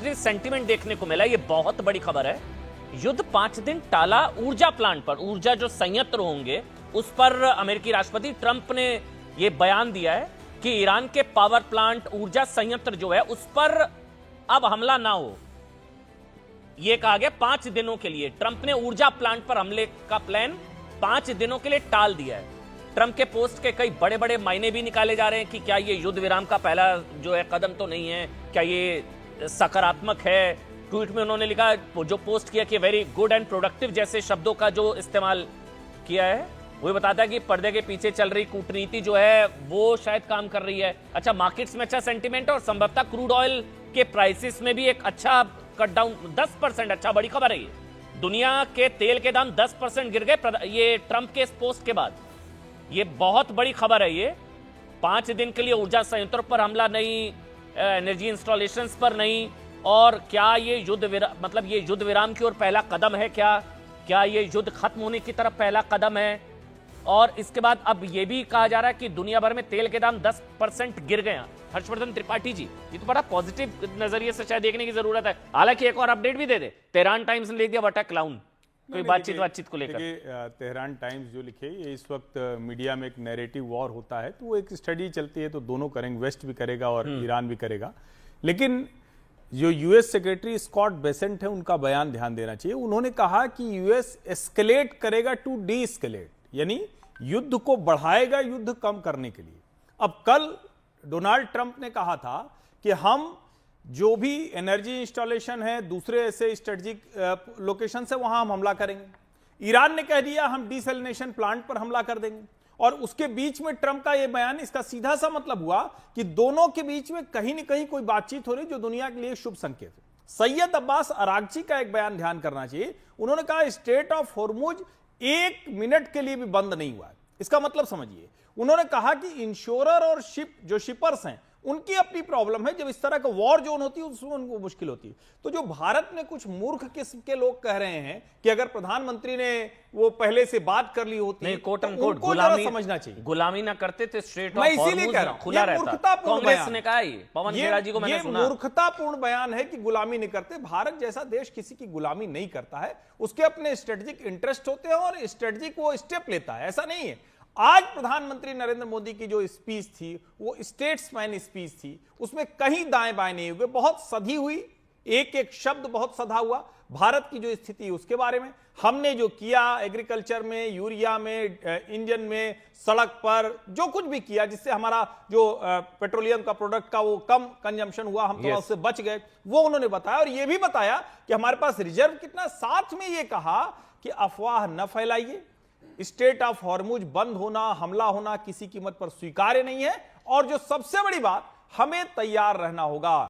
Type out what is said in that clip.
Positive sentiment देखने को मिला। ये बहुत बड़ी खबर है। युद्ध 5 दिन टाला। ऊर्जा प्लांट पर, ऊर्जा जो संयंत्र होंगे उस पर अमेरिकी राष्ट्रपति ट्रंप ने यह बयान दिया है कि ईरान के पावर प्लांट, ऊर्जा संयंत्र जो है उस पर अब हमला ना हो। यह कहा गया 5 दिनों के लिए। ट्रंप ने ऊर्जा प्लांट पर हमले का प्लान 5 दिनों के लिए टाल दिया है। ट्रंप के पोस्ट के कई बड़े बड़े मायने भी निकाले जा रहे हैं कि क्या ये युद्ध विराम का पहला जो है कदम तो नहीं है, क्या ये सकारात्मक है। ट्वीट में उन्होंने लिखा, जो पोस्ट किया कि वेरी गुड एंड प्रोडक्टिव जैसे शब्दों का जो इस्तेमाल किया है, वो बताता है कि पर्दे के पीछे चल रही कूटनीति जो है वो शायद काम कर रही है। अच्छा, मार्केट्स में अच्छा सेंटीमेंट और संभवतः क्रूड ऑयल के प्राइसेस में भी एक अच्छा कट डाउन, 10%। अच्छा, बड़ी खबर है ये। दुनिया के तेल के दाम 10% गिर गए ये ट्रंप के इस पोस्ट के बाद। ये बहुत बड़ी खबर है। ये 5 दिन के लिए ऊर्जा संयंत्रों पर हमला नहीं, एनर्जी इंस्टॉलेशंस पर नहीं। और क्या ये युद्ध विराम की ओर पहला कदम है? क्या ये युद्ध खत्म होने की तरफ पहला कदम है? और इसके बाद अब ये भी कहा जा रहा है कि दुनिया भर में तेल के दाम 10% गिर गए। हर्षवर्धन त्रिपाठी जी, ये तो बड़ा पॉजिटिव नजरिए से शायद देखने की जरूरत है। हालांकि एक और अपडेट भी दे दे, तेहरान टाइम्स ने लिख दिया व्हाट अ क्लाउन, कोई बातचीत को लेकर। तेहरान टाइम्स जो लिखे, ये इस वक्त मीडिया में एक नैरेटिव वॉर होता है, तो वो एक स्टडी चलती है, तो दोनों करेंगे, वेस्ट भी करेगा और ईरान भी करेगा। लेकिन जो यूएस सेक्रेटरी स्कॉट बेसेंट है, उनका बयान ध्यान देना चाहिए। उन्होंने कहा कि यूएस एस्केलेट करेगा टू डी एस्केलेट, यानी युद्ध को बढ़ाएगा युद्ध कम करने के लिए। अब कल डोनाल्ड ट्रंप ने कहा था कि हम जो भी एनर्जी इंस्टॉलेशन है, दूसरे ऐसे स्ट्रेटेजिक लोकेशन से, वहां हम हमला करेंगे। ईरान ने कह दिया हम डीसैलिनेशन प्लांट पर हमला कर देंगे। और उसके बीच में ट्रंप का यह बयान, इसका सीधा सा मतलब हुआ कि दोनों के बीच में कहीं न कहीं कोई बातचीत हो रही, जो दुनिया के लिए शुभ संकेत है। सैयद अब्बास अरागची का एक बयान ध्यान करना चाहिए। उन्होंने कहा स्ट्रेट ऑफ हॉर्मुज 1 मिनट के लिए भी बंद नहीं हुआ है। इसका मतलब समझिए, उन्होंने कहा कि इंश्योरर और जो शिपर्स हैं, उनकी अपनी प्रॉब्लम है। जब इस तरह का वॉर जोन होती है उसमें उनको मुश्किल होती है। तो जो भारत में कुछ मूर्ख किस्म के लोग कह रहे हैं कि अगर प्रधानमंत्री ने वो पहले से बात कर ली होती, नहीं, कोट एंड कोट गुलामी समझना चाहिए, गुलामी ना करते थे, स्ट्रेट ऑफ हॉर्मुज खुला रहता। कांग्रेस ने कहा, पवन खेड़ा जी को मैंने सुना, मूर्खतापूर्ण बयान है कि गुलामी नहीं करते। भारत जैसा देश किसी की गुलामी नहीं करता है, उसके अपने स्ट्रेटेजिक इंटरेस्ट होते हैं और स्ट्रेटेजिक वो स्टेप लेता है, ऐसा नहीं है। आज प्रधानमंत्री नरेंद्र मोदी की जो स्पीच थी, वो स्टेट्समैन स्पीच थी, उसमें कहीं दाएं बाएं नहीं हुए, बहुत सधी हुई, एक एक शब्द बहुत सधा हुआ। भारत की जो स्थिति उसके बारे में, हमने जो किया एग्रीकल्चर में, यूरिया में, इंजन में, सड़क पर जो कुछ भी किया जिससे हमारा जो पेट्रोलियम का प्रोडक्ट का वो कम कंजम्पशन हुआ, हम थोड़ा उससे बच गए, वो उन्होंने बताया। और ये भी बताया कि हमारे पास रिजर्व कितना। साथ में ये कहा कि अफवाह न फैलाइए, स्ट्रेट ऑफ हॉर्मुज बंद होना, हमला होना किसी कीमत पर स्वीकार्य नहीं है। और जो सबसे बड़ी बात, हमें तैयार रहना होगा।